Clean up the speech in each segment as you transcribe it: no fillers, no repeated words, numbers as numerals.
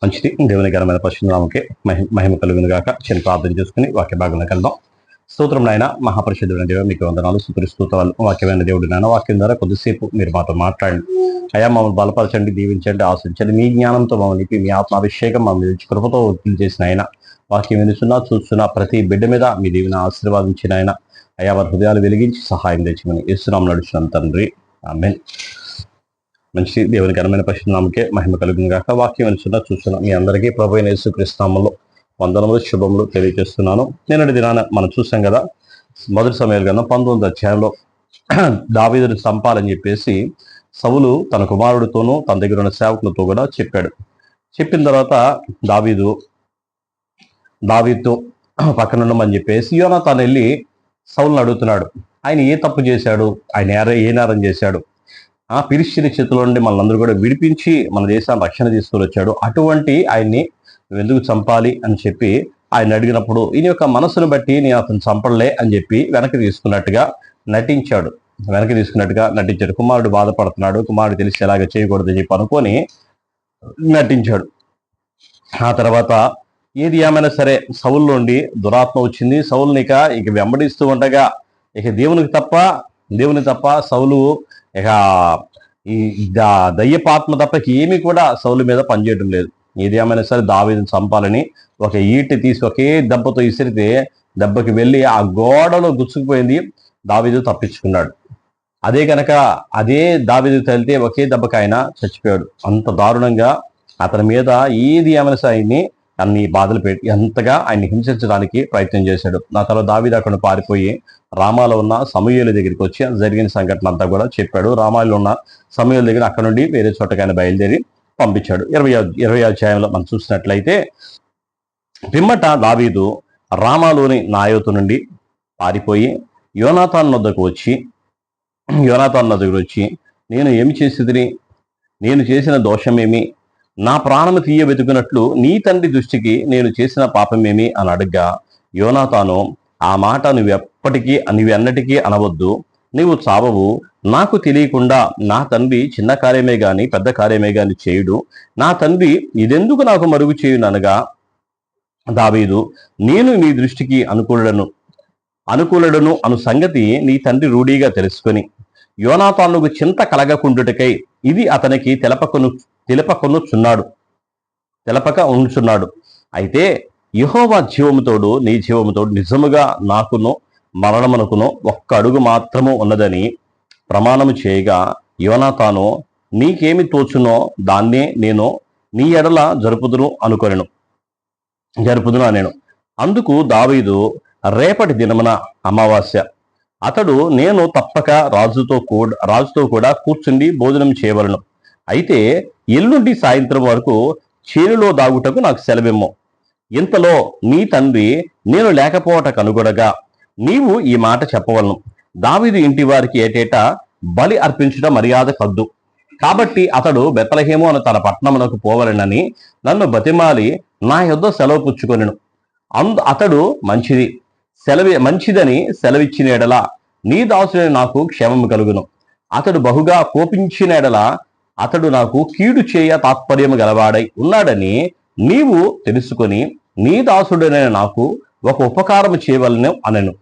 మంచిది. దేవుని ఘనమైన పరిశుద్ధ నామముకే మహిమ కలుగును గాక. చిన్న ప్రార్థన చేసుకుని వాక్య భాగంలోకి వెళ్దాం. స్తోత్రం నాయన, మహాపరిశుద్ధుడైన దేవుడు, మీకు వందనాలు, స్తుతులు, స్తోత్రాలు. వాక్యమైన దేవుడు నాయన, వాక్యం ద్వారా కొద్దిసేపు మీరు మాతో మాట్లాడండి అయ్యా. మమ్మల్ని బలపరచండి, దీవించండి, ఆశించండి. మీ జ్ఞానంతో మమ్మల్ని నింపి, మీ ఆత్మాభిషేకం మమ్మల్ని కృపతో వృద్ధి చేసిన ఆయన, వాక్యం వినుచున్నా చూస్తున్నా ప్రతి బిడ్డ మీద మీ దీవెన ఆశీర్వాదించిన ఆయన అయ్యా, వారి హృదయాలు వెలిగించి సహాయం తెచ్చమని యేసునామమున నడుచున్నాం తండ్రి, ఆమేన్. మంచి దేవుని ఘనమైన పరిశుద్ధ నామముకే మహిమ కలుగును గాక. వాక్యం వినుచున్నా చూస్తున్నా మీ అందరికీ ప్రభువైన యేసుక్రీస్తు నామములో వందనములు, శుభములు తెలియజేస్తున్నాను. నిన్నటి దినాన మనం చూసాం కదా, మొదటి సమయాల గ్రంథం 19వ అధ్యాయంలో దావీదుని చంపాలని చెప్పేసి సౌలు తన కుమారుడితోనూ తన దగ్గర ఉన్న సేవకులతో కూడా చెప్పాడు. చెప్పిన తర్వాత దావీదుతో పక్కన ఉండమని చెప్పేసి యోనాతాను వెళ్ళి సౌలుని అడుగుతున్నాడు, ఆయన ఏ తప్పు చేశాడు, ఆయన ఏ నేరం చేశాడు, ఫిలిష్తీయుల చేతిలో నుండి మనందరూ కూడా విడిపించి మన దేశాన్ని రక్షణ తీసుకొని వచ్చాడు, అటువంటి ఆయన్ని నువ్వు ఎందుకు చంపాలి అని చెప్పి ఆయన అడిగినప్పుడు ఈయన యొక్క మనసును బట్టి నేను అతను చంపడలే అని చెప్పి వెనక్కి తీసుకున్నట్టుగా నటించాడు. కుమారుడు బాధపడుతున్నాడు, కుమారుడు తెలిసి ఎలాగ చేయకూడదని చెప్పి అనుకొని నటించాడు. ఆ తర్వాత ఏది ఏమైనా సరే సౌలులోండి దురాత్మ వచ్చింది. సౌలుని ఇక వెంబడిస్తూ ఉండగా ఇక దేవుని తప్ప సౌలు ఇక ఈ దయ్యపాత్మ తప్ప ఏమీ కూడా సౌలు మీద పనిచేయడం లేదు. ఏది ఏమైనా సరే దావీదుని చంపాలని ఒక ఈటి తీసి ఒకే దెబ్బతో ఇసిరితే దెబ్బకి వెళ్ళి ఆ గోడలో గుచ్చుకుపోయింది. దావీదు తప్పించుకున్నాడు. అదే దావీదు తగిలితే ఒకే దెబ్బకి ఆయన చచ్చిపోయాడు. అంత దారుణంగా అతని మీద ఏది ఏమైనా సరే ఆయన్ని అన్ని బాధలు పెట్టి ఎంతగా ఆయన్ని హింసించడానికి ప్రయత్నం చేశాడు. నా తర్వాత దావీదు అక్కడ పారిపోయి రామాలో ఉన్న సమూయేలు దగ్గరికి వచ్చి జరిగిన సంఘటన అంతా కూడా చెప్పాడు. రామాలో ఉన్న సమూయేలు దగ్గర అక్కడ నుండి వేరే చోటకి ఆయన బయలుదేరి పంపించాడు. 20వ అధ్యాయంలో మనం చూసినట్లయితే పిమ్మట దావీదు రామాలోని నాయోతు నుండి పారిపోయి యోనాతాను వద్దకు వచ్చి నేను ఏమి చేసిదిని, నేను చేసిన దోషమేమి, నా ప్రాణము తీయ వెతుకున్నట్లు నీ తండ్రి దృష్టికి నేను చేసిన పాపమేమి అని అడగ్గా, యోనాతాను ఆ మాట నువ్వెన్నటికీ అనవద్దు, నీవు చావవు, నాకు తెలియకుండా నా తండ్రి చిన్న కార్యమే గాని పెద్ద కార్యమే గాని చేయుడు, నా తండ్రి ఇదెందుకు నాకు మరుగు చేయుననగా, దావీదు నేను నీ దృష్టికి అనుకూలడను అను సంగతి నీ తండ్రి రూఢిగా తెలుసుకొని యోనాతానుకు చింత కలగకుండుటకై ఇది అతనికి తెలపక ఉంచున్నాడు. అయితే యెహోవా జీవముతోడు నీ జీవముతోడు నిజముగా నాకును మరణమునకును ఒక్క అడుగు మాత్రము ఉన్నదని ప్రమాణము చేయగా, యోనాతాను నీకేమి తోచునో దాన్నే నేను నీ ఎడల జరుపుదును అనేను. అందుకు దావీదు, రేపటి దినమున అమావాస్య, అతడు నేను తప్పక రాజుతో కూడా కూర్చుండి భోజనం చేయవలను. అయితే ఎల్లుండి సాయంత్రం వరకు చేనులో దాగుటకు నాకు సెలవిమ్ము. ఇంతలో నీ తండ్రి నేను లేకపోవట కనుగొనగా నీవు ఈ మాట చెప్పవలను. దావీదు ఇంటి వారికి ఏటేటా బలి అర్పించడం మర్యాద కద్దు. కాబట్టి అతడు బెత్లెహేము అను తన పట్టణమునకు పోవలెనని నన్ను బతిమాలి నా యొద్ద సెలవు పుచ్చుకొనెను. అతడు మంచిదని సెలవిచ్చిన ఎడల నీ దాసుని నాకు క్షేమము కలుగును. అతడు బహుగా కోపించిన ఎడల అతడు నాకు కీడు చేయ తాత్పర్యము గలవాడై ఉన్నాడని నీవు తెలుసుకొని నీ దాసుడైన నాకు ఒక ఉపకారము చేయవలెను అనెను.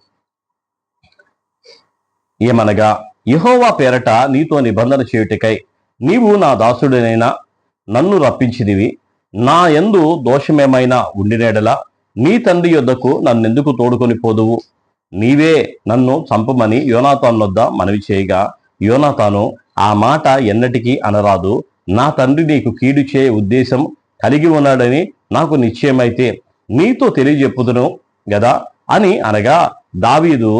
ఏమనగా, యెహోవా పేరట నీతో నిబంధన చేయుటకై నీవు నా దాసుడైన నన్ను రప్పించిదివి. నా యందు దోషమేమైనా ఉండినేడలా నీ తండ్రి యొద్దకు నన్నెందుకు తోడుకొని పోదువు? నీవే నన్ను చంపమని యోనాతాను వద్ద మనవి చేయగా, యోనాతాను ఆ మాట ఎన్నటికీ అనరాదు, నా తండ్రి నీకు కీడు చేయ ఉద్దేశం కలిగి ఉన్నాడని నాకు నిశ్చయమైతే నీతో తెలియజెప్పుదును గదా అని అనగా, దావీదు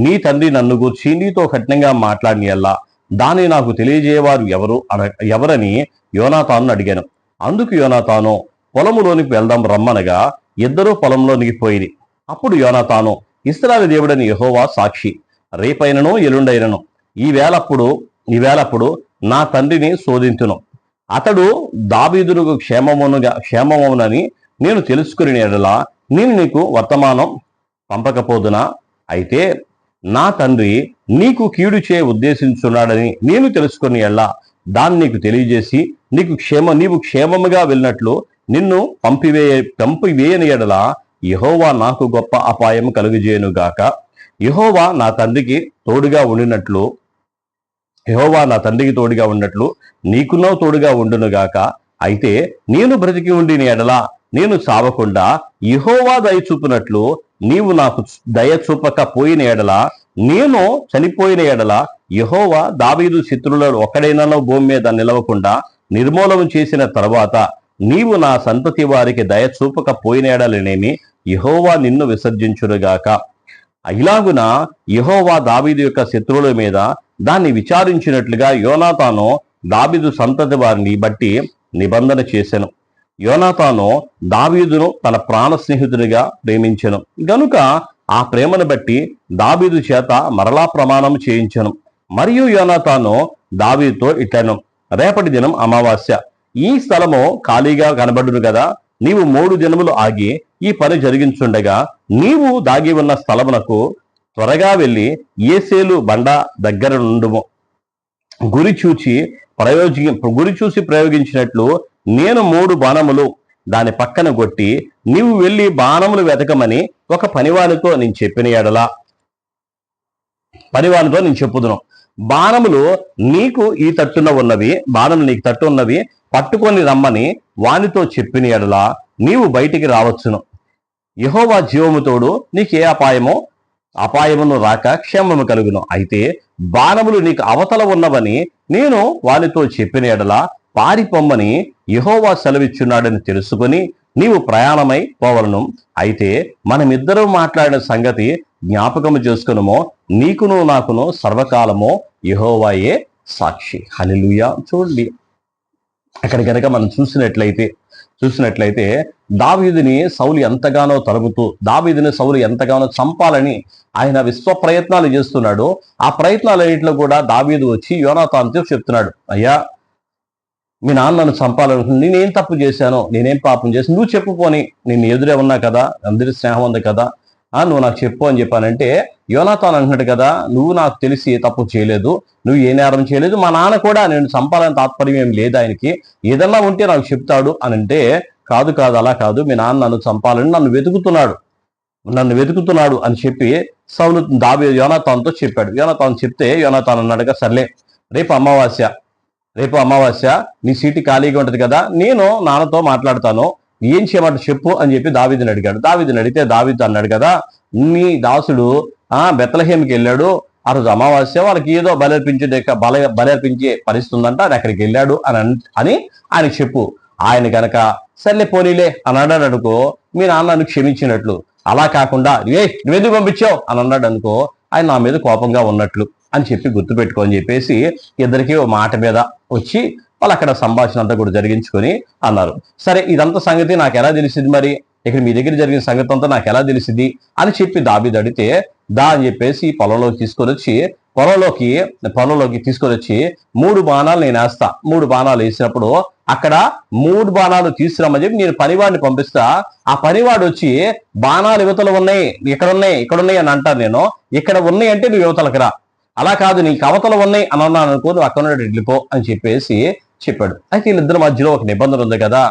నీ తండ్రి నన్ను గూర్చి నీతో కఠినంగా మాట్లాడినల్లా దాన్ని నాకు తెలియజేయవారు ఎవరని యోనాతాను అడిగాను. అందుకు యోనాతాను, పొలములోనికి వెళ్దాం రమ్మనగా ఇద్దరూ పొలంలోనికి పోయిరి. అప్పుడు యోనాతాను, ఇశ్రాయేలు దేవుడని యెహోవా సాక్షి, రేపైనను ఎల్లుండైనను ఈవేళప్పుడు నా తండ్రిని శోధించును. అతడు దావీదునకు క్షేమమునని నేను తెలుసుకుని ఎడలా నేను నీకు వర్తమానం పంపకపోదునా? అయితే నా తండ్రి నీకు కీడు చేయ ఉద్దేశించున్నాడని నేను తెలుసుకుని ఎల్లా దాన్ని నీకు తెలియజేసి నీవు క్షేమముగా వెళ్ళినట్లు నిన్ను పంపివేయని ఎడల యెహోవా నాకు గొప్ప అపాయం కలుగజేయునుగాక. యెహోవా నా తండ్రికి తోడుగా ఉన్నట్లు నీకున్నో తోడుగా ఉండునుగాక. అయితే నేను బ్రతికి ఉండిన ఎడల నేను చావకుండా యెహోవా దయ చూపినట్లు నీవు నాకు దయ చూపకపోయిన ఎడల, నేను చనిపోయిన ఎడల యెహోవా దావీదు శత్రువులలో ఒక్కడైనానో భూమి మీద నిలవకుండా నిర్మూలన చేసిన తర్వాత నీవు నా సంతతి వారికి దయ చూపకపోయిన ఎడలనేమి యెహోవా నిన్ను విసర్జించునుగాక. ఇలాగున యెహోవా దావీదు యొక్క శత్రువుల మీద దాన్ని విచారించినట్లుగా యోనాతాను దావీదు సంతతి వారిని బట్టి నిబంధన చేసెను. యోనాతాను దావీదును తన ప్రాణ స్నేహితుడిగా ప్రేమించెను గనుక ఆ ప్రేమను బట్టి దావీదు చేత మరలా ప్రమాణం చేయించెను. మరియు యోనాతాను దావీదుతో ఇట్లను, రేపటి దినం అమావాస్య, ఈ స్థలము ఖాళీగా కనబడును కదా, నీవు 3 దినములు ఆగి ఈ పని జరిగించుండగా నీవు దాగి ఉన్న స్థలమునకు త్వరగా వెళ్ళి ఏసేలు బండ దగ్గర నుండుము. గురి చూసి ప్రయోగించినట్లు నేను 3 బాణములు దాని పక్కన కొట్టి నీవు వెళ్ళి బాణములు వెతకమని ఒక పనివానితో నేను చెప్పుదును. బాణములు నీకు తట్టు ఉన్నవి పట్టుకొని రమ్మని వానితో చెప్పిన ఎడల నీవు బయటికి రావచ్చును. యెహోవా జీవముతోడు నీకే అపాయమును రాక క్షేమము కలుగును. అయితే బాణములు నీకు అవతల ఉన్నవని నేను వానితో చెప్పిన ఎడల పారిపొమ్మని యెహోవా సెలవిచ్చున్నాడని తెలుసుకుని నీవు ప్రయాణమై పోవలను. అయితే మనమిద్దరం మాట్లాడిన సంగతి జ్ఞాపకము చేసుకునమో, నీకును నాకును సర్వకాలమో యెహోవాయే సాక్షి. హల్లెలూయా. చూడండి, అక్కడ కనుక మనం చూసినట్లయితే దావీదుని సౌలు ఎంతగానో తరుముతూ, దావీదుని సౌలు ఎంతగానో చంపాలని ఆయన విశ్వ ప్రయత్నాలు చేస్తున్నాడు. ఆ ప్రయత్నాలన్నింటిలో కూడా దావీదు వచ్చి యోనాతానుతో చెప్తున్నాడు, అయ్యా మీ నాన్న నన్ను చంపాలనుకుంటున్నాను, నేనేం తప్పు చేశాను, నేనేం పాపం చేశాను, నువ్వు చెప్పుకొని, నేను ఎదురే ఉన్నా కదా, అందరి స్నేహం ఉంది కదా, నువ్వు నాకు చెప్పు అని చెప్పానంటే యోనాతాను అంటున్నాడు కదా, నువ్వు నాకు తెలిసి తప్పు చేయలేదు, నువ్వు ఏ నేరం చేయలేదు, మా నాన్న కూడా నేను చంపాలని తాత్పర్యం ఏం లేదు, ఆయనకి ఏదన్నా ఉంటే నాకు చెప్తాడు అని అంటే, కాదు అలా కాదు, మీ నాన్న నన్ను చంపాలని నన్ను వెతుకుతున్నాడు అని చెప్పి సౌలు యోనాతానుతో చెప్పాడు. యోనాతాను చెప్తే యోనాతాను అన్నాడుగా, సర్లే రేపు అమావాస్య నీ సీటు ఖాళీగా ఉంటది కదా, నేను నాన్నతో మాట్లాడతాను, ఏం చేయమంట చెప్పు అని చెప్పి దావీదుని అడిగాడు. దావీదుని అడిగితే దావీదు అన్నాడు కదా, నీ దాసుడు బెత్లెహేముకి వెళ్ళాడు, ఆ రోజు అమావాస్య, వాళ్ళకి ఏదో బలర్పించే పరిస్థితి ఉందంట, అది అక్కడికి వెళ్ళాడు అని ఆయన చెప్పు. ఆయన కనుక సర్లే పోనీలే అని అన్నాడు అనుకో, మీ నాన్నను క్షమించినట్లు. అలా కాకుండా నువ్వెందుకు పంపించావు అని అన్నాడు అనుకో, ఆయన నా మీద కోపంగా ఉన్నట్లు అని చెప్పి గుర్తుపెట్టుకో అని చెప్పేసి ఇద్దరికి ఓ మాట మీద వచ్చి వాళ్ళు అక్కడ సంభాషణ అంతా కూడా జరిగించుకొని అన్నారు. సరే, ఇదంతా సంగతి నాకు ఎలా తెలిసింది, మరి ఇక్కడ మీ దగ్గర జరిగిన సంగతి అంతా నాకు ఎలా తెలిసింది అని చెప్పి దావీదు అడిగితే, అని చెప్పేసి పొలంలోకి తీసుకొని వచ్చి 3 బాణాలు నేను వేస్తా, 3 బాణాలు వేసినప్పుడు అక్కడ 3 బాణాలు తీసుకురమ్మని చెప్పి నేను పనివాడిని పంపిస్తా, ఆ పనివాడు వచ్చి బాణాలు యువతలు ఉన్నాయి, ఇక్కడ ఉన్నాయి అని అంటాను, నేను ఇక్కడ ఉన్నాయి అంటే నువ్వు యువతలకు రా, అలా కాదు నీకు అవతల ఉన్నాయి అని అన్నాను అనుకో, నువ్వు అక్కడ వెళ్ళిపో అని చెప్పేసి చెప్పాడు. అయితే వీళ్ళిద్దరి మధ్యలో ఒక నిబంధన ఉంది కదా.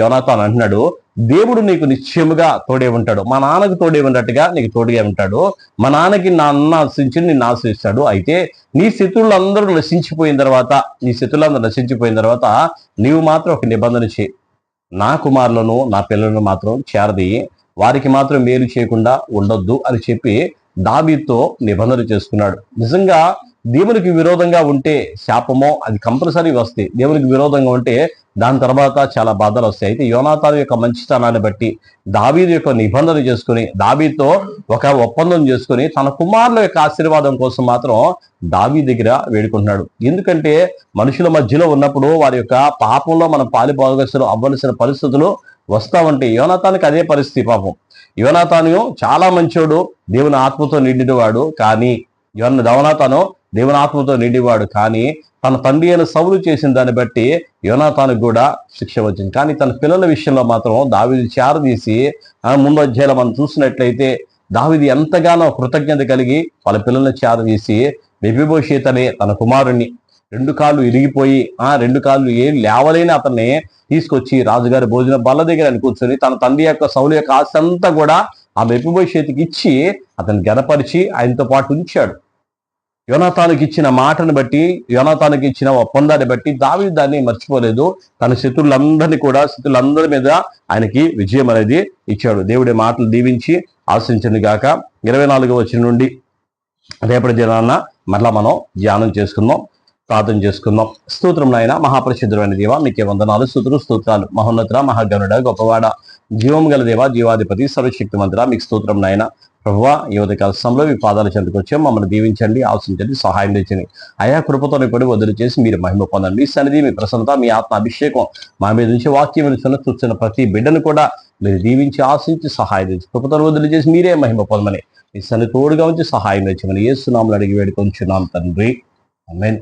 యోనాతాను అంటున్నాడు, దేవుడు నీకు నిశ్చయముగా తోడే ఉంటాడు, మా నాన్నకు తోడే ఉన్నట్టుగా నీకు తోడుగా ఉంటాడు, మా నాన్నకి నాన్న ఆశించి నిన్ను ఆశ్రయిస్తాడు. అయితే నీ శత్రువులందరూ నశించిపోయిన తర్వాత నీవు మాత్రం ఒక నిబంధన చేయి, నా కుమారులను నా పిల్లలను మాత్రం చేరది, వారికి మాత్రం మేలు చేయకుండా ఉండొద్దు అని చెప్పి దావీదుతో నిబంధన చేసుకున్నాడు. నిజంగా దేవునికి విరోధంగా ఉంటే శాపమో అది కంపల్సరీ వస్తాయి, దేవునికి విరోధంగా ఉంటే దాని తర్వాత చాలా బాధలు వస్తాయి. అయితే యోనాతాను యొక్క మంచితనాన్ని బట్టి దావీదు యొక్క నిబంధన చేసుకుని, దావీదుతో ఒక ఒప్పందం చేసుకుని తన కుమారుల యొక్క ఆశీర్వాదం కోసం మాత్రం దావీదు దగ్గర వేడుకుంటున్నాడు. ఎందుకంటే మనుషుల మధ్యలో ఉన్నప్పుడు వారి యొక్క పాపంలో మనం పాలుభాగస్తులు అవ్వలసిన పరిస్థితులు వస్తా ఉంటాయి. యోనాతానుకి అదే పరిస్థితి. పాపం యోనాతాను చాలా మంచోడు, దేవుని ఆత్మతో నిండినవాడు, కానీ దేవుని ఆత్మతో నిండివాడు, కానీ తన తండ్రి అయిన సౌలు చేసిన దాన్ని బట్టి యోనాతానుకు కూడా శిక్ష వచ్చింది. కానీ తన పిల్లల విషయంలో మాత్రం దావీదు చేరదీసి ముందు అధ్యాయంలో మనం చూసినట్లయితే దావీదు ఎంతగానో కృతజ్ఞత కలిగి వాళ్ళ పిల్లల్ని చేరదీసి మెఫీబోషెత్ అనే తన కుమారుణ్ణి 2 కాళ్ళు ఇరిగిపోయి 2 కాళ్ళు ఏం లేవలేని అతన్ని తీసుకొచ్చి రాజుగారి భోజన బల్ల దగ్గర అని కూర్చొని తన తండ్రి యొక్క సౌలు యొక్క ఆస్తి అంతా కూడా ఆ మెఫీబోషెతుకి ఇచ్చి అతన్ని గనపరిచి ఆయనతో పాటు ఉంచాడు. యోనాతానుకి ఇచ్చిన మాటను బట్టి, యోనాతానుకి ఇచ్చిన ఒప్పందాన్ని బట్టి దావీదు దాన్ని మర్చిపోలేదు. తన శత్రులందరి మీద ఆయనకి విజయం అనేది ఇచ్చాడు. దేవుడి మాటలు దీవించి ఆశించింది గాక. 24వ వచనం నుండి రేపటి దినాన మరలా మనం ధ్యానం చేసుకుందాం, ప్రార్థన చేసుకుందాం. స్తోత్రం నాయన, మహాపరిశుద్ధమైన దేవ, మీకే వందనాలు, స్తోత్రాలు. మహోన్నత, మహాగణుడ, గొప్పవాడ, జీవం గల దేవ, జీవాధిపతి, సర్వశక్తి మంత్ర, మీకు స్తోత్రం నాయన. ప్రభువా, ఈ ఉదయకాల సమయంలో మీ పాదాల చెంతకు వచ్చాం. మమ్మల్ని దీవించండి, ఆశించండి, సహాయం తెచ్చండి. అయా కృపతో పడి వదిలి చేసి మీరు మహిమ పొందండి. మీ సన్నిధి, మీ ప్రసన్నత, మీ ఆత్మ అభిషేకం మా మీద నుంచి వాక్యం విలుచున్న చూస్తున్న ప్రతి బిడ్డను కూడా మీరు దీవించి ఆశించి సహాయం తెచ్చి కృపతో వదిలి చేసి మీరే మహిమ పొందమని మీ సన్నిధి తోడుగా ఉంచి సహాయం తెచ్చమని యేసు నామములో అడిగి వేడుకొంచున్నాం తండ్రి. ఆమేన్.